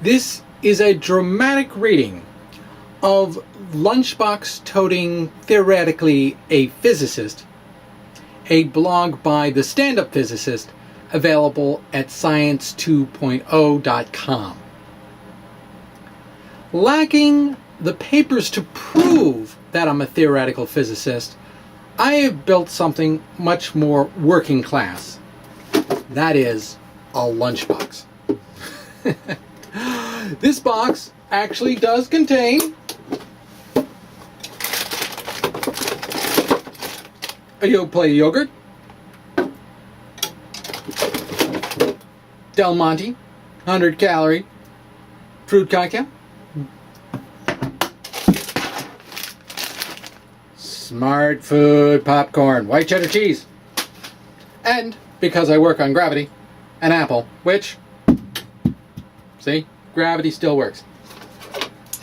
This is a dramatic reading of Lunchbox toting theoretically a physicist, a blog by the stand-up physicist available at science2.0.com. Lacking the papers to prove that I'm a theoretical physicist, I have built something much more working class. That is a lunchbox. This box actually does contain a Yoplait yogurt, Del Monte, 100 calorie fruit cocktail, Smart Food popcorn, white cheddar cheese, and because I work on gravity, an apple, which, see, gravity still works,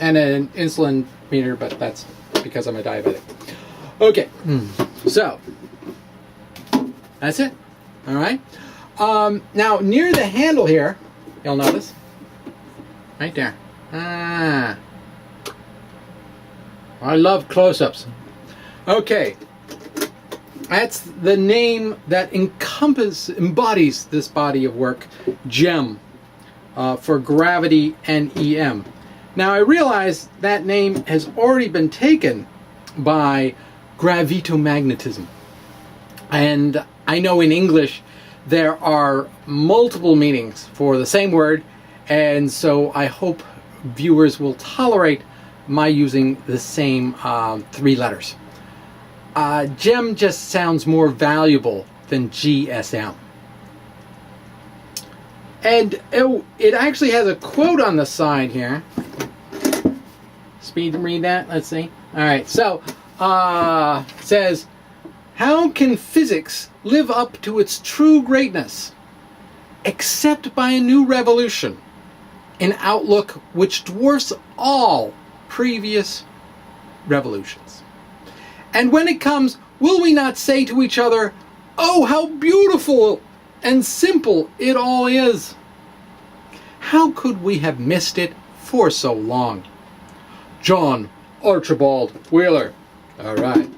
and an insulin meter, but that's because I'm a diabetic. Okay, so that's it. All right. Now near the handle here, you'll notice right there. I love close-ups. Okay, that's the name that embodies this body of work, GEM, for gravity and EM. Now I realize that name has already been taken by gravitomagnetism, and I know in English there are multiple meanings for the same word, and so I hope viewers will tolerate my using the same 3 letters. GEM just sounds more valuable than GSM. And it actually has a quote on the side here. Speed to read that? Let's see. All right, so it says, how can physics live up to its true greatness except by a new revolution, an outlook which dwarfs all previous revolutions? And when it comes, will we not say to each other, oh, how beautiful and simple it all is? How could we have missed it for so long? John Archibald Wheeler. All right.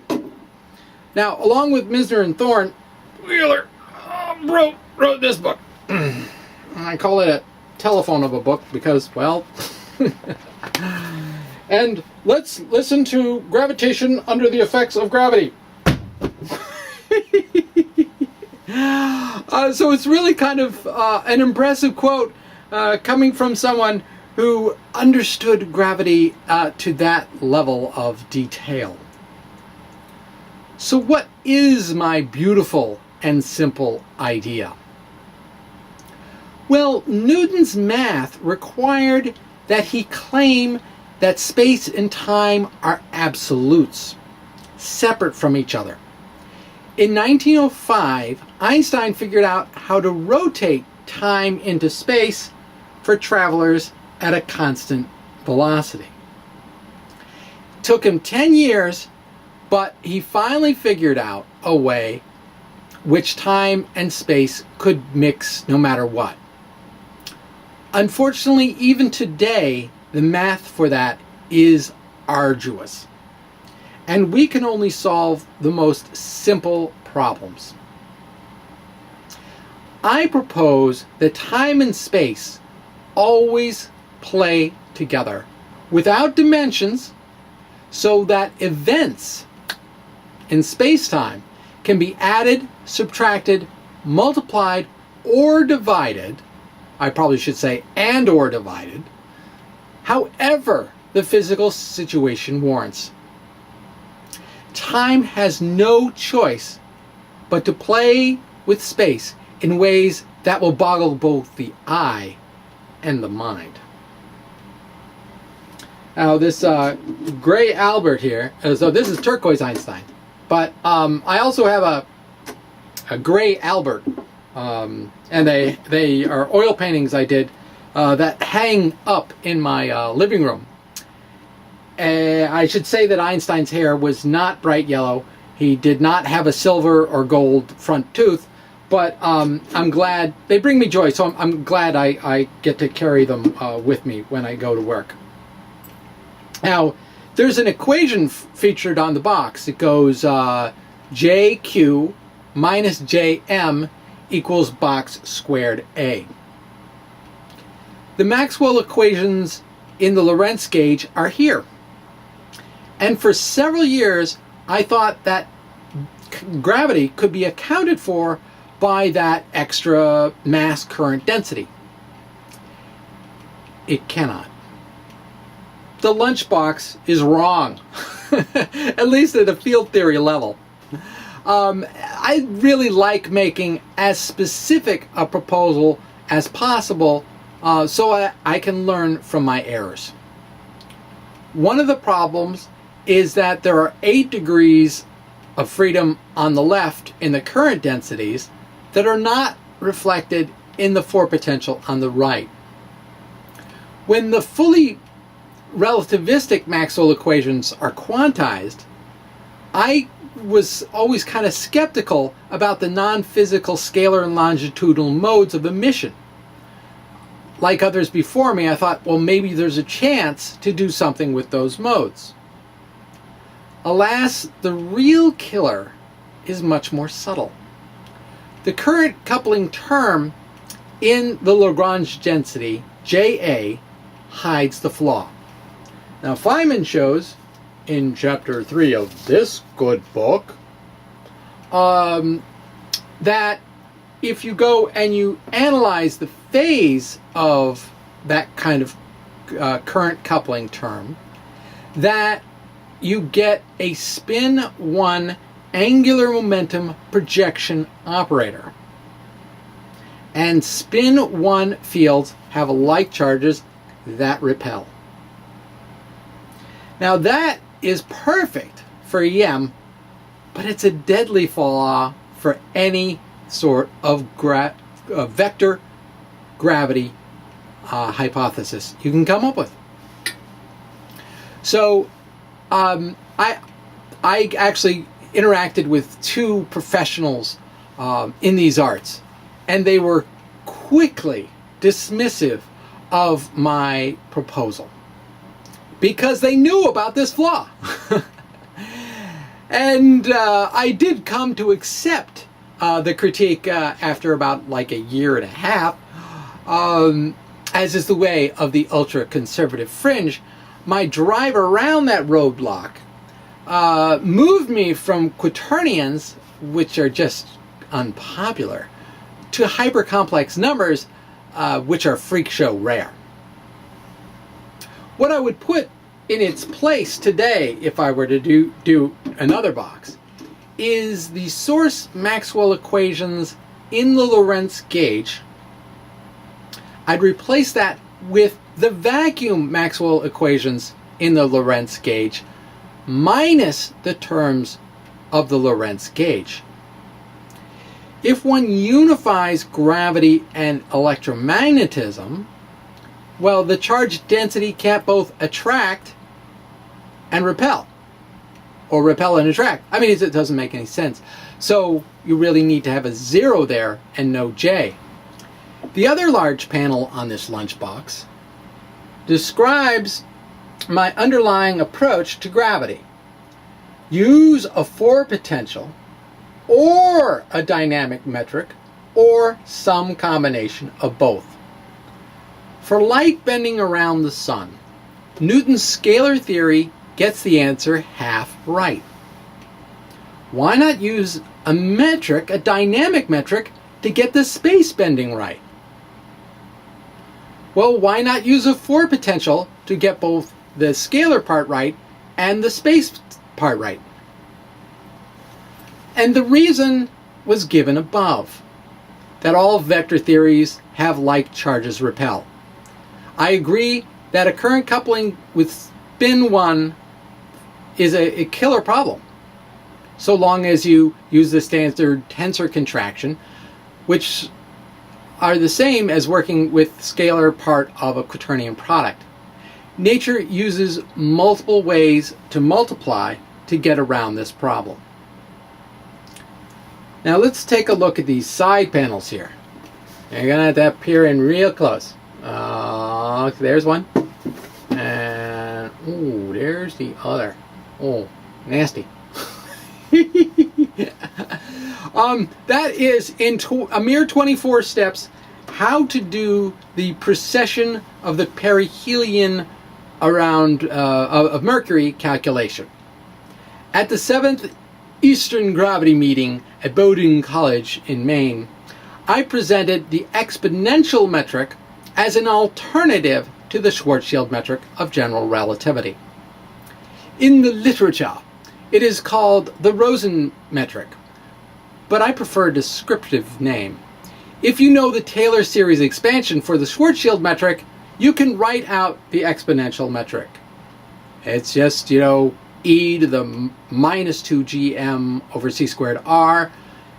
Now, along with Misner and Thorne, Wheeler wrote this book. I call it a telephone of a book because, well, and let's listen to Gravitation Under the Effects of Gravity. So it's really kind of an impressive quote coming from someone who understood gravity to that level of detail. So what is my beautiful and simple idea? Well, Newton's math required that he claim that space and time are absolutes, separate from each other. In 1905, Einstein figured out how to rotate time into space for travelers at a constant velocity. It took him 10 years, but he finally figured out a way which time and space could mix no matter what. Unfortunately, even today, the math for that is arduous, and we can only solve the most simple problems. I propose that time and space always play together without dimensions, so that events in space-time can be added, subtracted, multiplied, or divided. I probably should say and or divided, however the physical situation warrants. Time has no choice but to play with space in ways that will boggle both the eye and the mind. Now this gray Albert here, so this is turquoise Einstein, but I also have a gray Albert, and they are oil paintings I did that hang up in my living room. I should say that Einstein's hair was not bright yellow. He did not have a silver or gold front tooth, but I'm glad they bring me joy. So I'm glad I get to carry them with me when I go to work. Now, there's an equation featured on the box. It goes JQ minus JM equals box squared A. The Maxwell equations in the Lorentz gauge are here. And for several years, I thought that gravity could be accounted for by that extra mass current density. It cannot. The Lunchbox is wrong, at least at a field theory level. I really like making as specific a proposal as possible so I can learn from my errors. One of the problems is that there are 8 degrees of freedom on the left in the current densities that are not reflected in the 4 potential on the right. When the fully relativistic Maxwell equations are quantized, I was always kind of skeptical about the non-physical scalar and longitudinal modes of emission. Like others before me, I thought, well, maybe there's a chance to do something with those modes. Alas, the real killer is much more subtle. The current coupling term in the Lagrange density, JA, hides the flaw. Now, Feynman shows in chapter 3 of this good book that if you go and you analyze the phase of that kind of current coupling term, that you get a spin 1 angular momentum projection operator. And spin 1 fields have like charges that repel. Now that is perfect for EM, but it's a deadly flaw for any sort of vector gravity hypothesis you can come up with. So I actually interacted with 2 professionals in these arts, and they were quickly dismissive of my proposal because they knew about this flaw. And I did come to accept the critique after about like a year and a half. As is the way of the ultra-conservative fringe, my drive around that roadblock moved me from quaternions, which are just unpopular, to hypercomplex numbers, which are freak show rare. What I would put in its place today, if I were to do another box, is the source Maxwell equations in the Lorentz gauge. I'd replace that with the vacuum Maxwell equations in the Lorentz gauge minus the terms of the Lorentz gauge. If one unifies gravity and electromagnetism, well, the charge density can't both attract and repel, or repel and attract. I mean, it doesn't make any sense. So you really need to have a 0 there and no J. The other large panel on this lunchbox describes my underlying approach to gravity. Use a 4 potential or a dynamic metric or some combination of both. For light bending around the sun, Newton's scalar theory gets the answer half right. Why not use a metric, a dynamic metric, to get the space bending right? Well, why not use a 4 potential to get both the scalar part right and the space part right? And the reason was given above, that all vector theories have like charges repel. I agree that a current coupling with spin 1 is a killer problem, so long as you use the standard tensor contraction, which are the same as working with scalar part of a quaternion product. Nature uses multiple ways to multiply to get around this problem. Now let's take a look at these side panels here. You're going to have to peer in real close. There's one. And, ooh, there's the other. Oh, nasty. That is, in a mere 24 steps, how to do the precession of the perihelion around of Mercury calculation. At the 7th Eastern Gravity Meeting at Bowdoin College in Maine, I presented the exponential metric as an alternative to the Schwarzschild metric of general relativity. In the literature, it is called the Rosen metric, but I prefer a descriptive name. If you know the Taylor series expansion for the Schwarzschild metric, you can write out the exponential metric. It's just, e to the minus 2gm over c squared r,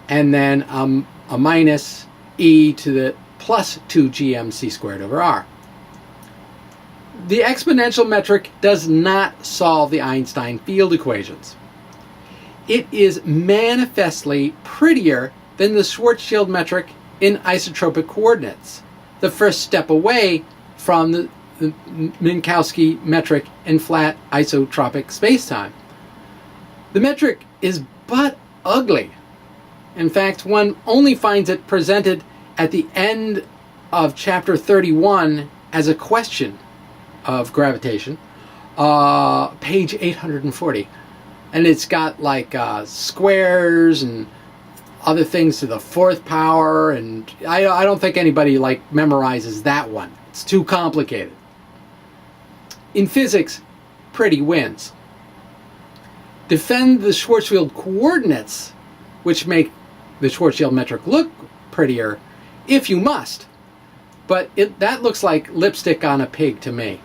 and then a minus e to the plus 2gm c squared over r. The exponential metric does not solve the Einstein field equations. It is manifestly prettier than the Schwarzschild metric in isotropic coordinates, the first step away from the Minkowski metric in flat isotropic spacetime. The metric is but ugly. In fact, one only finds it presented at the end of chapter 31 as a question of gravitation, page 840. And it's got like squares and other things to the 4th power, and I don't think anybody memorizes that one. It's too complicated. In physics, pretty wins. Defend the Schwarzschild coordinates, which make the Schwarzschild metric look prettier, if you must. But that looks like lipstick on a pig to me.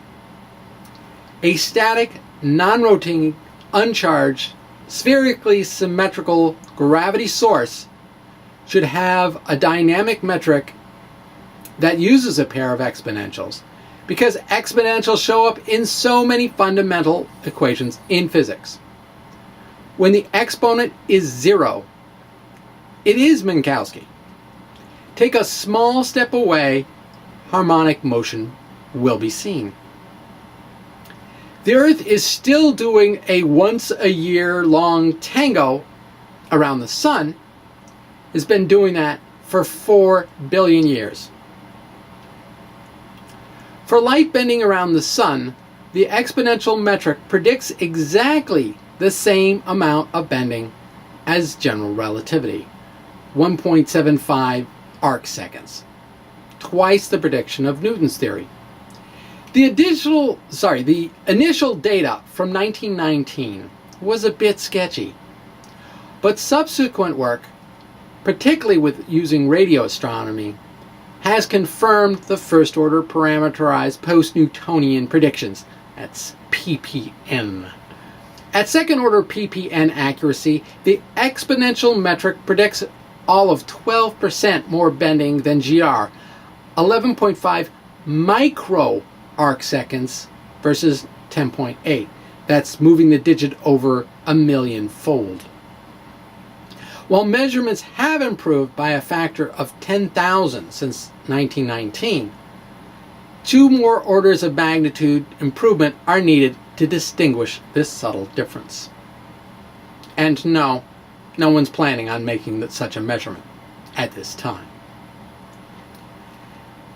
A static, non-rotating, uncharged, spherically symmetrical gravity source should have a dynamic metric that uses a pair of exponentials, because exponentials show up in so many fundamental equations in physics. When the exponent is 0, it is Minkowski. Take a small step away, harmonic motion will be seen. The Earth is still doing a once-a-year-long tango around the Sun. It's been doing that for 4 billion years. For light bending around the Sun, the exponential metric predicts exactly the same amount of bending as general relativity, 1.75 arc seconds, twice the prediction of Newton's theory. The initial data from 1919 was a bit sketchy, but subsequent work, particularly with using radio astronomy, has confirmed the first-order parameterized post-Newtonian predictions. That's ppn. At second-order ppn accuracy, the exponential metric predicts all of 12% more bending than GR, 11.5 micro arc seconds versus 10.8. That's moving the digit over a million-fold. While measurements have improved by a factor of 10,000 since 1919, 2 more orders of magnitude improvement are needed to distinguish this subtle difference. And no one's planning on making such a measurement at this time.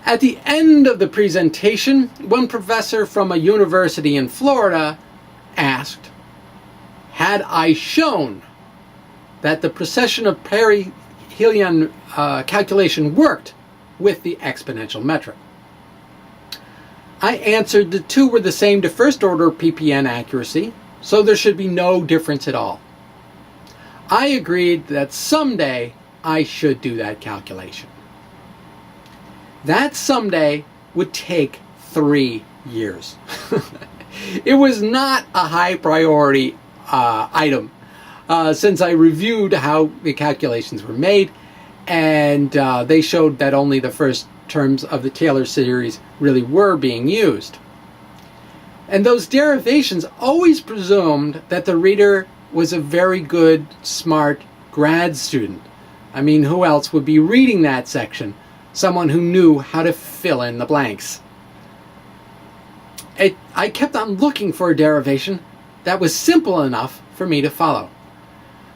At the end of the presentation, one professor from a university in Florida asked, had I shown that the precession of perihelion calculation worked with the exponential metric? I answered the two were the same to first order ppn accuracy, so there should be no difference at all. I agreed that someday I should do that calculation. That someday would take 3 years. It was not a high priority item since I reviewed how the calculations were made, and they showed that only the first terms of the Taylor series really were being used. And those derivations always presumed that the reader was a very good, smart grad student, I mean, who else would be reading that section? Someone who knew how to fill in the blanks. I kept on looking for a derivation that was simple enough for me to follow.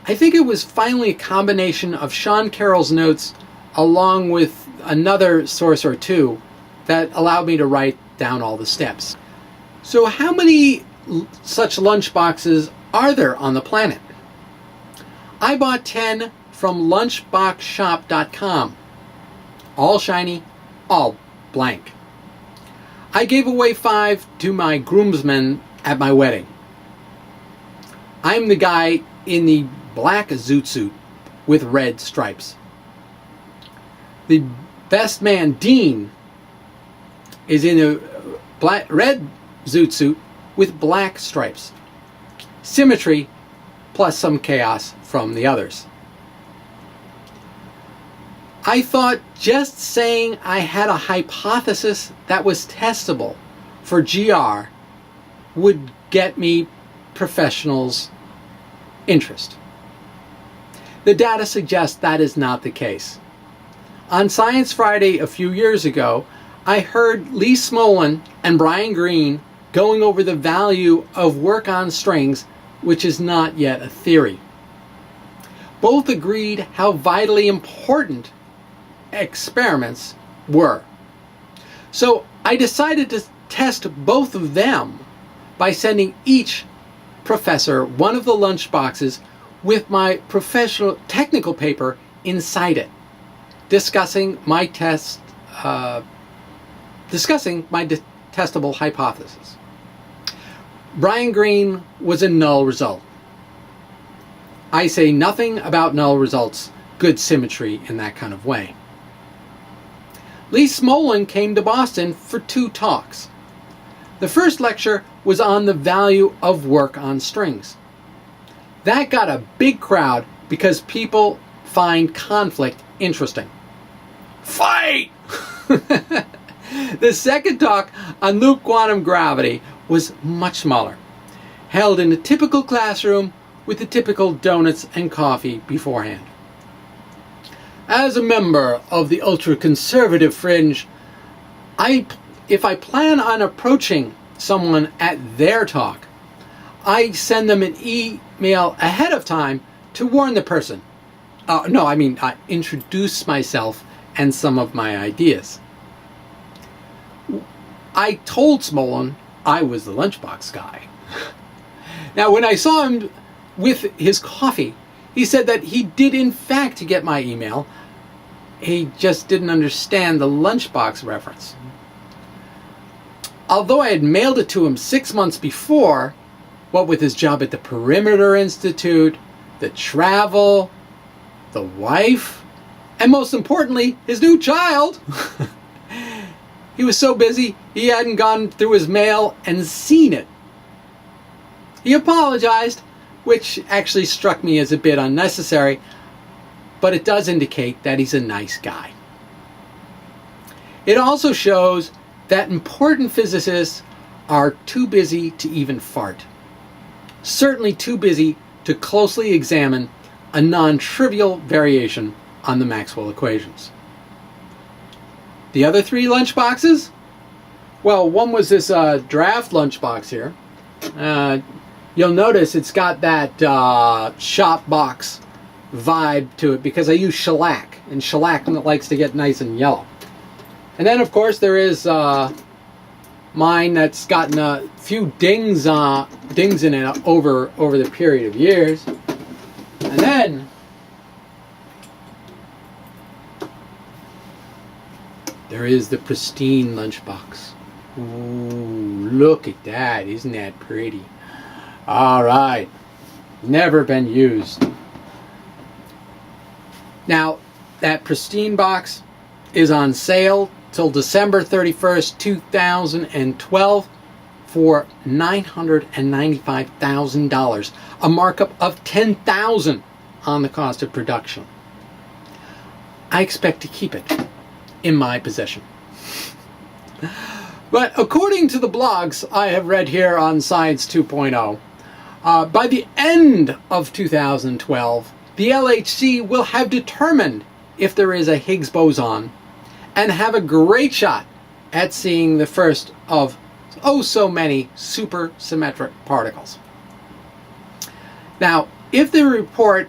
I think it was finally a combination of Sean Carroll's notes along with another source or two that allowed me to write down all the steps. So how many such lunchboxes are there on the planet? I bought 10 from lunchboxshop.com. All shiny, all blank. I gave away 5 to my groomsmen at my wedding. I'm the guy in the black zoot suit with red stripes. The best man, Dean, is in a red zoot suit with black stripes. Symmetry plus some chaos from the others. I thought just saying I had a hypothesis that was testable for GR would get me professionals' interest. The data suggests that is not the case. On Science Friday a few years ago, I heard Lee Smolin and Brian Greene going over the value of work on strings, which is not yet a theory. Both agreed how vitally important experiments were. So I decided to test both of them by sending each professor one of the lunch boxes with my professional technical paper inside it, discussing my testable hypothesis. Brian Greene was a null result. I say nothing about null results, good symmetry in that kind of way. Lee Smolin came to Boston for 2 talks. The first lecture was on the value of work on strings. That got a big crowd because people find conflict interesting. Fight! The second talk on loop quantum gravity was much smaller, held in a typical classroom with the typical donuts and coffee beforehand. As a member of the ultra-conservative fringe, if I plan on approaching someone at their talk, I send them an email ahead of time to warn the person. I introduce myself and some of my ideas. I told Smolin I was the lunchbox guy. Now, when I saw him with his coffee, he said that he did in fact get my email. He just didn't understand the lunchbox reference. Although I had mailed it to him 6 months before, what with his job at the Perimeter Institute, the travel, the wife, and most importantly, his new child, he was so busy he hadn't gone through his mail and seen it. He apologized, which actually struck me as a bit unnecessary, but it does indicate that he's a nice guy. It also shows that important physicists are too busy to even fart. Certainly too busy to closely examine a non-trivial variation on the Maxwell equations. The other 3 lunchboxes? Well, one was this draft lunchbox here. You'll notice it's got that shop box vibe to it because I use shellac, and shellac likes to get nice and yellow. And then, of course, there is mine that's gotten a few dings in it over the period of years. And then there is the pristine lunchbox. Ooh, look at that. Isn't that pretty? All right. Never been used. Now, that pristine box is on sale till December 31st, 2012 for $995,000, a markup of $10,000 on the cost of production. I expect to keep it in my possession. But according to the blogs I have read here on Science 2.0, by the end of 2012, the LHC will have determined if there is a Higgs boson and have a great shot at seeing the first of oh so many supersymmetric particles. Now, if they report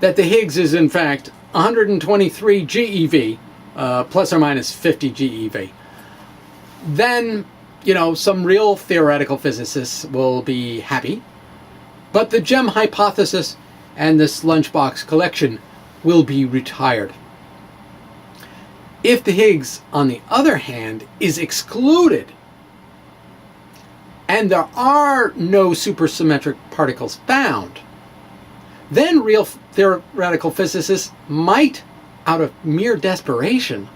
that the Higgs is in fact 123 GeV, plus or minus 50 GeV, then, you know, some real theoretical physicists will be happy, but the GEM hypothesis and this Lunchbox collection will be retired. If the Higgs, on the other hand, is excluded, and there are no supersymmetric particles found, then real theoretical physicists might, out of mere desperation,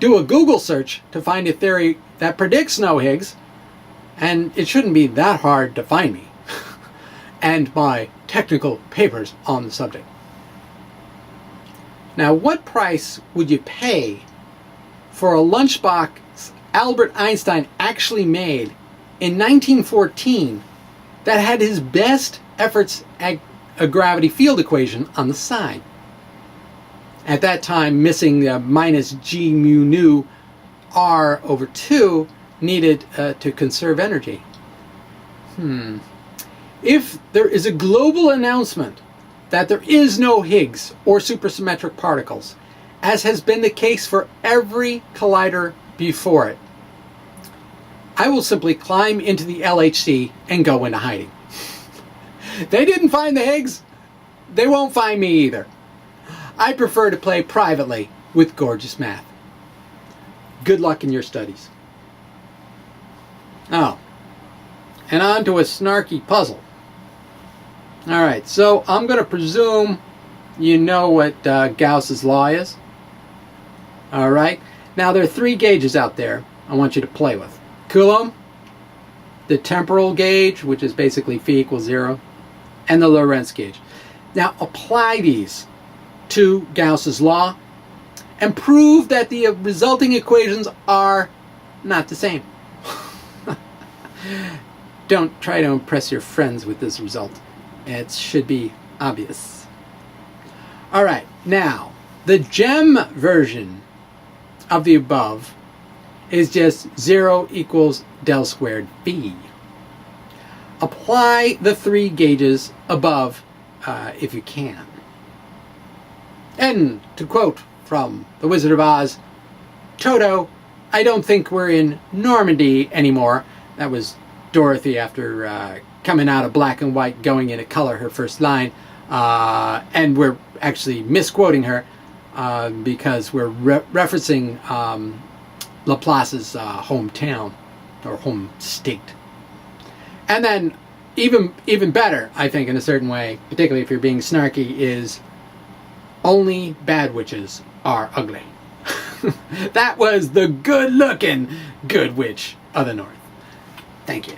do a Google search to find a theory that predicts no Higgs, and it shouldn't be that hard to find me and my technical papers on the subject. Now, what price would you pay for a Lunchbox Albert Einstein actually made in 1914 that had his best efforts at a gravity field equation on the side? At that time, missing the minus g mu nu r over 2 needed to conserve energy. If there is a global announcement that there is no Higgs or supersymmetric particles, as has been the case for every collider before it, I will simply climb into the LHC and go into hiding. They didn't find the Higgs. They won't find me either. I prefer to play privately with gorgeous math. Good luck in your studies. Oh, and on to a snarky puzzle. All right, so I'm going to presume you know what Gauss's law is. All right, now there are 3 gauges out there I want you to play with. Coulomb, the temporal gauge, which is basically phi equals 0, and the Lorentz gauge. Now apply these to Gauss's law and prove that the resulting equations are not the same. Don't try to impress your friends with this result. It should be obvious. All right, now the GEM version of the above is just 0 equals del squared V. Apply the 3 gauges above if you can. And to quote from The Wizard of Oz, Toto, I don't think we're in Normandy anymore. That was Dorothy after coming out of black and white, going into color, her first line. And we're actually misquoting her because we're referencing Laplace's hometown or home state. And then even better, I think, in a certain way, particularly if you're being snarky, is only bad witches are ugly. That was the good-looking good witch of the North. Thank you.